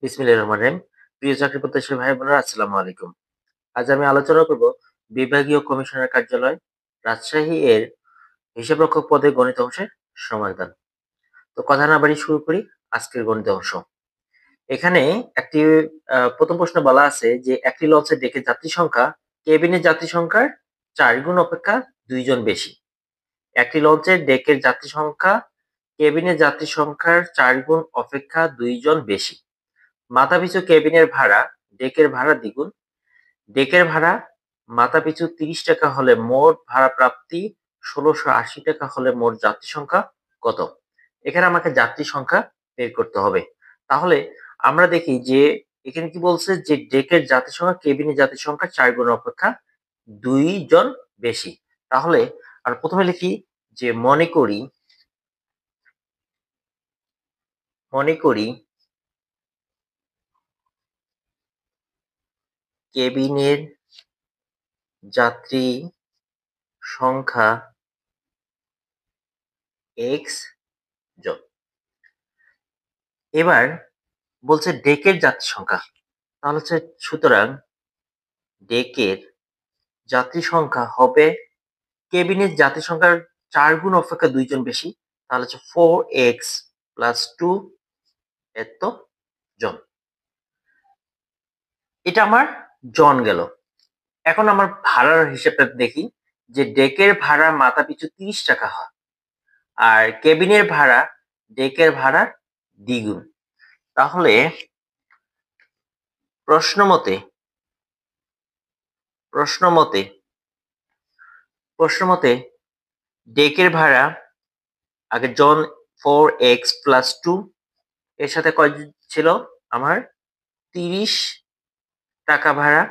বিসমিল্লাহির রহমানির রহিম। প্রিয় চাকরি প্রত্যাশী ভাই বোনেরা, আসসালামু আলাইকুম। আজ আমি আলোচনা করব বিভাগীয় কমিশনার কার্যালয় রাজশাহী এর হিসাবরক্ষক পদে গণিত অংশের সমাধান। তো কথা না বাড়িয়ে শুরু করি আজকের গণিত অংশ। এখানে একটি প্রথম প্রশ্ন বলা আছে যে একটি লঞ্চের ডেকের যাত্রী সংখ্যা কেবিনের যাত্রী সংখ্যার 4 গুণ অপেক্ষা 2 জন বেশি। একটি লঞ্চের ডেকের যাত্রী সংখ্যা কেবিনের যাত্রী সংখ্যার 4 গুণ অপেক্ষা 2 জন বেশি। মাথাপিছু কেবিনের ভাড়া ডেকের ভাড়া দ্বিগুণ। ডেকের ভাড়া মাথাপিছু 30 টাকা হলে মোট ভাড়া প্রাপ্তি 1680 টাকা হলে মোট যাত্রী সংখ্যা কত? এখানে আমাকে যাত্রী সংখ্যা বের করতে হবে। তাহলে আমরা দেখি যে এখানে কি বলছে যে ডেকের যাত্রী সংখ্যা কেবিনের যাত্রী সংখ্যা 4 গুণ অপেক্ষা 2 জন বেশি। তাহলে আর প্রথমে লিখি যে মনে করি কেবিনের যাত্রী সংখ্যা x জন। এবার বলছে ডেকের যাত্রী সংখ্যা, তাহলে হচ্ছে সুতরাং ডেকের যাত্রী সংখ্যা হবে কেবিনের যাত্রী সংখ্যার 4 গুণ অপেক্ষা 2 জন বেশি, তাহলে হচ্ছে 4x + 2 এত জন। এটা আমার জন গেল। এখন আমার ভাড়ার হিসেবটা দেখি যে ডেকের ভাড়া মাথাপিছু 30 টাকা হয় আর কেবিনের ভাড়া ডেকের ভাড়ার দ্বিগুণ। তাহলে প্রশ্নমতে ডেকের ভাড়া আগে জন 4x + 2 এর সাথে কয় ছিল আমার 30 টাকা ভাড়া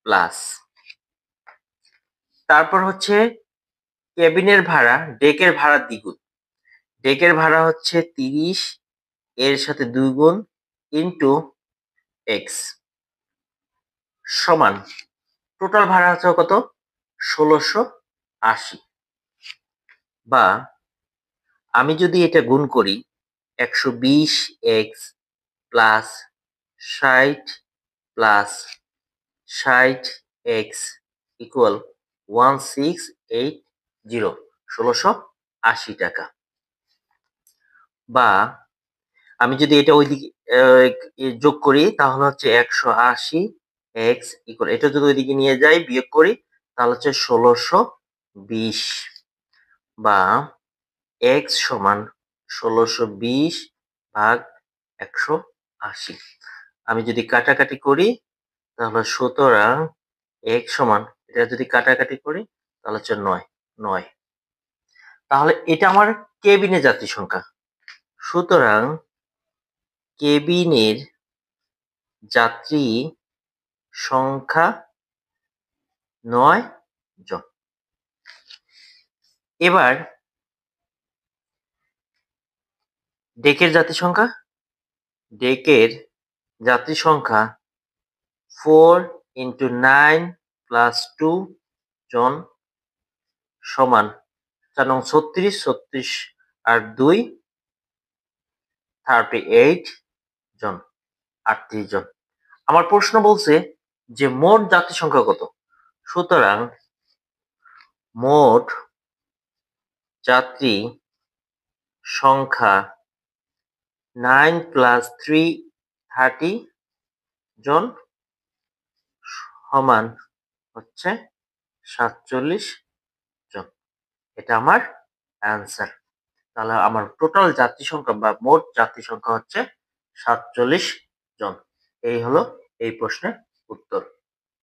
প্লাস, তারপর হচ্ছে কেবিনের ভাড়া ডেকের ভাড়া দ্বিগুণ। ডেকের ভাড়া হচ্ছে 30 এর সাথে 2 গুণ ইন্টু x সমান টোটাল ভাড়া হচ্ছে কত 1680। বা আমি যদি এটা গুণ করি 120x plus 60 plus 60x equal 1680, 1680 টাকা। বা আমি যদি এটা ওইদিকে যোগ করি তাহলে হচ্ছে 180x ইকুয়াল, এটা যদি ওইদিকে নিয়ে যাই বিয়োগ করি তাহলে হচ্ছে 1620। বা x সমান 1620 ভাগ 180। আমি যদি কাটাকাটি করি তাহলে সুতরাং x সমান, এটা যদি কাটাকাটি করি তাহলে হচ্ছে 9। তাহলে এটা আমার কেবিনের যাত্রী সংখ্যা। সুতরাং কেবিনের যাত্রী সংখ্যা 9 জন। এবার ডেকের যাত্রী সংখ্যা 4 × 9 + 2 জন সমান 4 নং 36, 36 আর 2 38 জন, 38 জন। আমার প্রশ্ন বলছে যে মোট যাত্রী সংখ্যা কত? সুতরাং মোট যাত্রী সংখ্যা 9 + 3 30 জন সমান হচ্ছে 47 জন। এটা আমার অ্যান্সার। তাহলে আমার টোটাল যাত্রী সংখ্যা বা মোট যাত্রী সংখ্যা হচ্ছে 47 জন। এই হলো এই প্রশ্নের উত্তর।